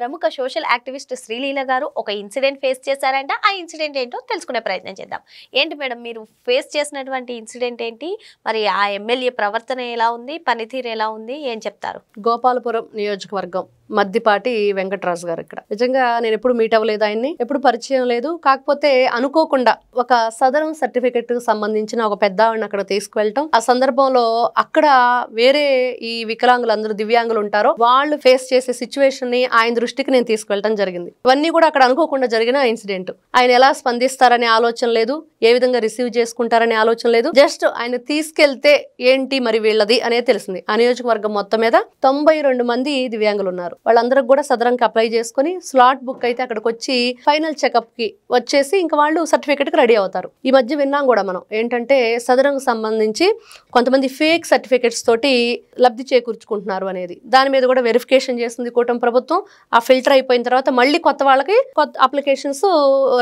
ప్రముఖ social activist Sreeleela గారు ఒక ఇన్సిడెంట్ ఫేస్ చేశారంట. ఆ ఇన్సిడెంట్ ఏంటో తెలుసుకునే ప్రయత్నం చేద్దాం. ఏంటి మేడం మీరు ఫేస్ చేసినటువంటి ఇన్సిడెంట్ ఏంటి? మరి ఆ ఎమ్మెల్యే ప్రవర్తన ఎలా ఉంది? పనితీరు ఎలా ఉంది? ఏం చెప్తారు? గోపాలపురం నియోజకవర్గం మద్దిపాటి వెంకటరాజు గారు. ఇక్కడ నిజంగా నేను ఎప్పుడు మీట్ అవ్వలేదు, ఆయన్ని ఎప్పుడు పరిచయం లేదు. కాకపోతే అనుకోకుండా ఒక సదరం సర్టిఫికెట్ సంబంధించిన ఒక పెద్ద ఆవిడని అక్కడ తీసుకువెళ్ళటం, ఆ సందర్భంలో అక్కడ వేరే ఈ వికలాంగులు అందరూ దివ్యాంగులు ఉంటారో వాళ్ళు ఫేస్ చేసే సిచ్యువేషన్ ని ఆయన దృష్టికి నేను తీసుకువెళ్ళటం జరిగింది. ఇవన్నీ కూడా అక్కడ అనుకోకుండా జరిగిన ఇన్సిడెంట్. ఆయన ఎలా స్పందిస్తారనే ఆలోచన లేదు, ఏ విధంగా రిసీవ్ చేసుకుంటారనే ఆలోచన లేదు. జస్ట్ ఆయన తీసుకెళ్తే ఏంటి మరి వీళ్ళది అనేది తెలిసింది. ఆ నియోజకవర్గం మొత్తం మీద 92 మంది దివ్యాంగులు ఉన్నారు. వాళ్ళందరికి కూడా సదరంకి అప్లై చేసుకుని స్లాట్ బుక్ అయితే అక్కడికి వచ్చి ఫైనల్ చెకప్ కి వచ్చేసి ఇంకా వాళ్ళు సర్టిఫికెట్ కి రెడీ అవుతారు. ఈ మధ్య విన్నాం కూడా మనం ఏంటంటే సదరంకి సంబంధించి కొంతమంది ఫేక్ సర్టిఫికెట్స్ తోటి లబ్ధి చేకూర్చుకుంటున్నారు అనేది. దాని మీద కూడా వెరిఫికేషన్ చేసింది కూటమి ప్రభుత్వం. ఆ ఫిల్టర్ అయిపోయిన తర్వాత మళ్ళీ కొత్త వాళ్ళకి కొత్త అప్లికేషన్స్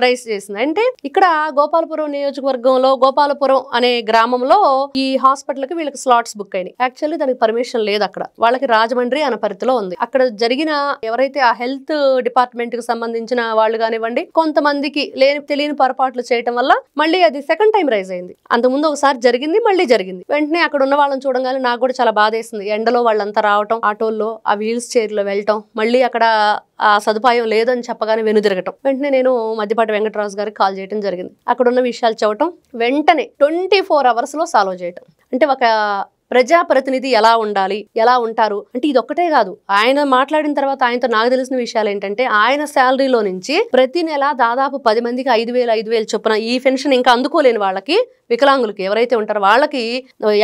రైజ్ చేసింది. అంటే ఇక్కడ గోపాలపురం నియోజకవర్గంలో గోపాలపురం అనే గ్రామంలో ఈ హాస్పిటల్ కి వీళ్ళకి స్లాట్స్ బుక్ అయినాయి. యాక్చువల్లీ దానికి పర్మిషన్ లేదు. అక్కడ వాళ్ళకి రాజమండ్రి అనే పరిధిలో ఉంది. అక్కడ జరిగిన ఎవరైతే ఆ హెల్త్ డిపార్ట్మెంట్ కి సంబంధించిన వాళ్ళు కానివ్వండి, కొంతమందికి తెలియని పొరపాట్లు చేయటం వల్ల మళ్ళీ అది సెకండ్ టైం రైజ్ అయింది. అంతకుముందు ఒకసారి జరిగింది, మళ్ళీ జరిగింది. వెంటనే అక్కడ ఉన్న వాళ్ళని చూడగానే నాకు కూడా చాలా బాధేసింది. ఎండలో వాళ్ళంతా రావటం, ఆటోల్లో ఆ వీల్స్ చైర్లో వెళ్ళటం, మళ్ళీ అక్కడ ఆ సదుపాయం లేదని చెప్పగానే వెనుదిరగటం. వెంటనే నేను మద్దిపాటి వెంకటరాజు గారికి కాల్ చేయడం జరిగింది. అక్కడ ఉన్న విషయాలు చెప్పటం, వెంటనే 24 hours లో సాల్వ్ చేయటం. అంటే ఒక ప్రజాప్రతినిధి ఎలా ఉండాలి, ఎలా ఉంటారు అంటే ఇది ఒక్కటే కాదు. ఆయన మాట్లాడిన తర్వాత ఆయనతో నాకు తెలిసిన విషయాలు ఏంటంటే ఆయన శాలరీలో నుంచి ప్రతి నెల దాదాపు 10 మందికి 5,000 చొప్పున ఈ పెన్షన్ ఇంకా అందుకోలేని వాళ్ళకి, వికలాంగులకి ఎవరైతే ఉంటారో వాళ్ళకి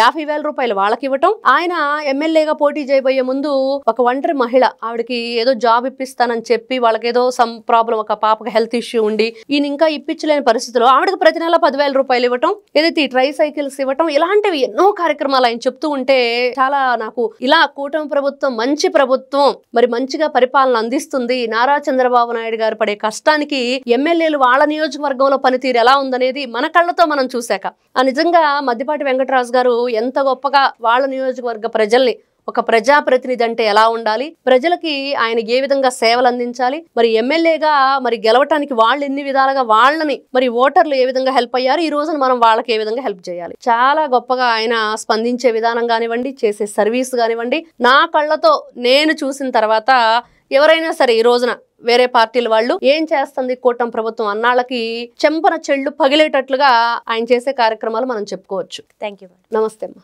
50,000 రూపాయలు వాళ్ళకి ఇవ్వటం. ఆయన ఎమ్మెల్యేగా పోటీ చేయబోయే ముందు ఒక ఒంటరి మహిళ ఆవిడకి ఏదో జాబ్ ఇప్పిస్తానని చెప్పి వాళ్ళకి ఏదో సమ్ ప్రాబ్లం, ఒక పాపకి హెల్త్ ఇష్యూ ఉండి ఈయన ఇంకా ఇప్పించలేని పరిస్థితిలో ఆవిడకి ప్రతి నెల 10,000 రూపాయలు ఇవ్వటం, ఏదైతే ఈ ట్రై సైకిల్స్ ఇవ్వటం, ఇలాంటివి ఎన్నో కార్యక్రమాలు ఆయన చెప్తూ ఉంటే చాలా నాకు ఇలా కూటమి ప్రభుత్వం మంచి ప్రభుత్వం, మరి మంచిగా పరిపాలన అందిస్తుంది. నారా చంద్రబాబు నాయుడు గారు పడే కష్టానికి ఎమ్మెల్యేలు వాళ్ళ నియోజకవర్గంలో పనితీరు ఎలా ఉందనేది మన కళ్ళతో మనం చూశాక నిజంగా మద్దిపాటి వెంకటరాజు గారు ఎంత గొప్పగా వాళ్ళ నియోజకవర్గ ప్రజల్ని, ఒక ప్రజాప్రతినిధి అంటే ఎలా ఉండాలి, ప్రజలకి ఆయన ఏ విధంగా సేవలు అందించాలి, మరి ఎమ్మెల్యేగా మరి గెలవటానికి వాళ్ళు ఎన్ని విధాలుగా వాళ్ళని మరి ఓటర్లు ఏ విధంగా హెల్ప్ అయ్యారు, ఈ రోజున మనం వాళ్ళకి ఏ విధంగా హెల్ప్ చేయాలి, చాలా గొప్పగా ఆయన స్పందించే విధానం కానివ్వండి, చేసే సర్వీస్ కానివ్వండి, నా కళ్ళతో నేను చూసిన తర్వాత ఎవరైనా సరే ఈ రోజున వేరే పార్టీల వాళ్ళు ఏం చేస్తుంది కూటమి ప్రభుత్వం అన్నాళ్ళకి చెంపన చెళ్ళు పగిలేటట్లుగా ఆయన చేసే కార్యక్రమాలు మనం చెప్పుకోవచ్చు. Thank you. నమస్తే అమ్మా.